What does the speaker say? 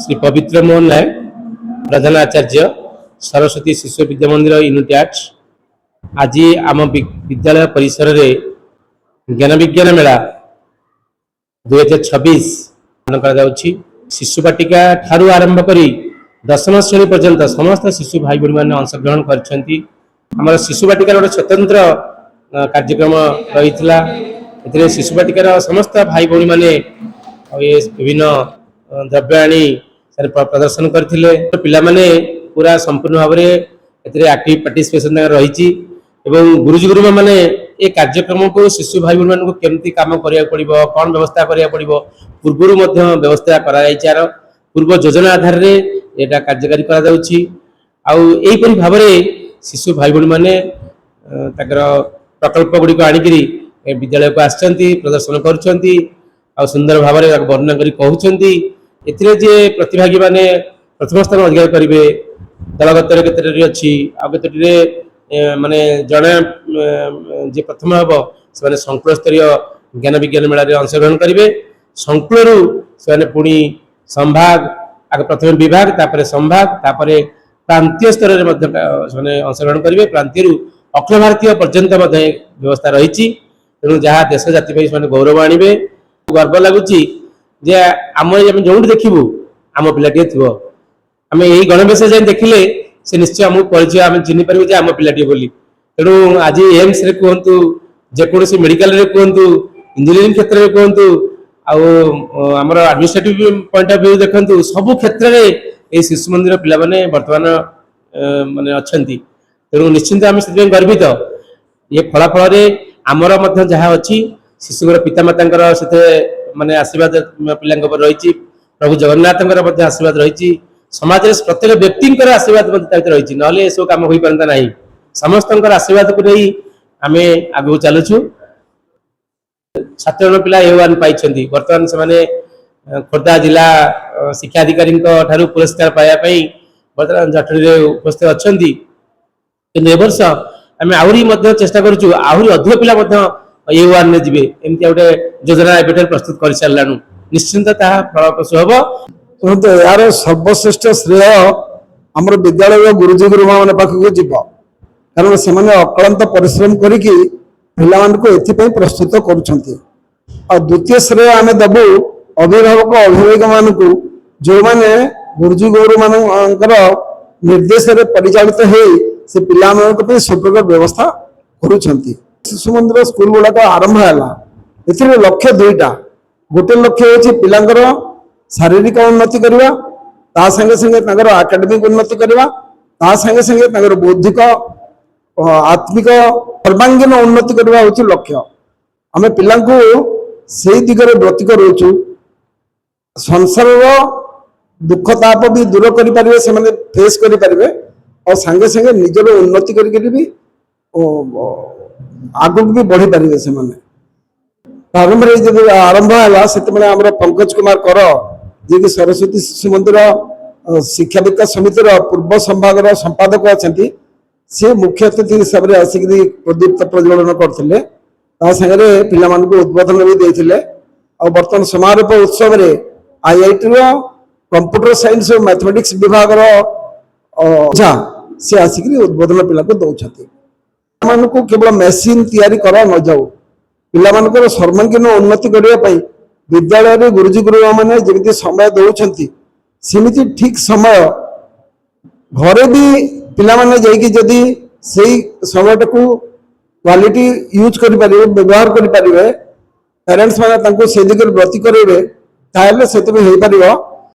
श्री पवित्र मोहन नायक प्रधान आचार्य सरस्वती शिशु विद्या मंदिर यूनिट 8 आज आम विद्यालय परिसर रे ज्ञान विज्ञान मेला 2026 शिशु बाटिका ठारू आरंभ करी 10वीं श्रेणी पर्यंत समस्त शिशु भाई भौणी मैंने अंशग्रहण कर शिशु बाटिकार गोटे स्वतंत्र कार्यक्रम रही शिशु बाटिकार समस्त भाई भौणी मैंने विभिन्न द्रव्य आनी प्रदर्शन करथिले पिला माने पूरा संपूर्ण भाव में एक्टिव पार्टिसिपेशन रही गुरुजी गुरुमा माने ए कार्यक्रम को शिशु भाई भौणी मानक केमती काम करिया पड़िबो कौन व्यवस्था करिया पड़िबो पूर्वरु मध्य व्यवस्था करार पूर्व योजना आधार रे एटा कार्यकारी करा जाउछि आउ एही परि भाव में शिशु भाई भौणी माने ताकर प्रकल्प गुडी को आनिकरी विद्यालय को आछंती प्रदर्शन करूछंती आ सुंदर भाव में वर्णना करी कहउछंती एथिरे जे प्रतिभागी माने प्रथम स्थान अधिकार करिवे दलगत केतरी अछि आ केतरी माने जने जे प्रथम हबो से माने संकुल स्तरीय ज्ञान विज्ञान मेला रे अंशग्रहण करिवे संकुलरु से माने पुणी संभाग आगे प्रथम विभाग तापरे संभाग तापरे प्रांतीय स्तर रे मध्य माने अंशग्रहण करिवे प्रांतीयरु अखिल भारतीय पर्यंत मध्य व्यवस्था रहिछि तेनु जहा देश जाति पई माने गौरव आनिबे गर्व लागुछि जे आम जोटी देखू आम पिलाटे थो आम यही गणवेश जाए देखिले से निश्चय आम परिचय आम चिन्ह पारू जे आम पिलाटे बोली तेणु आज एम्स रे कहतु जेकोसी मेडिकल रे कहतु इंजीनियरिंग क्षेत्र में कहतु आमर एडमिनिस्ट्रेटिव पॉइंट ऑफ व्यू देखु सबु क्षेत्र में शिशु मंदिर पिला माने वर्तमान माने अछंती तेणु निश्चिंत आम से गर्वित ये फलाफल आमर मध्य जहाँ अच्छी शिशुर पितामाता से माने आशीर्वाद पिला रही प्रभु जगन्नाथ आशीर्वाद रही समाज प्रत्येक व्यक्ति आशीर्वाद रही ना सब कम हो पारता ना समस्त आशीर्वाद को नहीं आम आगे चलुचु 7 जन पिला A1 पाई बर्तमान से खोर्धा जिला शिक्षा अधिकारी पुरस्कार पाइबापी बर्तमान जटणी में उपस्थित अच्छा कि वर्ष आम आहरी चेष्टा करूँ आहरी अधिक पिला A1 ने जीवे एमती गोटे योजना एबेटर प्रस्तुत कर साराणु निश्चिंत फलप्रसू हम तो यार सर्वश्रेष्ठ श्रेय आम विद्यालय गुरुजी गुरुमा मान पाखक जीव कारण से अक्लांत परिश्रम करिकी पिला को एथि प्रस्तुत करुछंती और द्वितीय श्रेय आम दबु अभिभावक अभिभाविका मानक जो माने गुरुजी गुरु मानकर निर्देश रे परिचालित हो से पिला मानक पे स्वप्रकार व्यवस्था करुछंती शिशु मंदिर स्कूल गुड़ाक आरंभ है लक्ष्य दुईटा गोटे लक्ष्य हूँ पिलांकर शारीरिक उन्नति करवा ता संगे संगे आकाडेमिक उन्नति करवा ता संगे संगे बौद्धिक आत्मिक सर्वांगीन उन्नति करवा हूँ लक्ष्य आम पिला से दिगरे ब्रती करूँ संसार दुख ताप भी दूर करें से फेस करें और संगे संगे निजर उन्नति करी आगुक भी बढ़ी पारे से प्रारंभ जब आरंभ है से पंकज कुमार कर जी कि सरस्वती शिशु मंदिर शिक्षा विकास समितिर पूर्व संभाग संपादक अच्छा सी मुख्य अतिथि हिसाब से आसिक प्रदीप्त प्रज्वलन करते पिला उद्बोधन भी देते और बर्तमान समारोप उत्सव में IIT कंप्यूटर साइंस और मैथमेटिक्स विभाग सी आसिक उद्बोधन पिला को दौरान मान को केवल मेसीन तैयारी करा न जाऊ पिला सर्वांगीन उन्नति करने विद्यालय गुरुजी गुरुमा मैंने जमी समय दौरान सेमती ठीक समय घरे भी पिला माने जाइए जदि से समय को क्वालिटी यूज कर व्यवहार करें पेरेन्ट्स मैंने से दिगरे ब्रती करेंगे ताहले से हो पार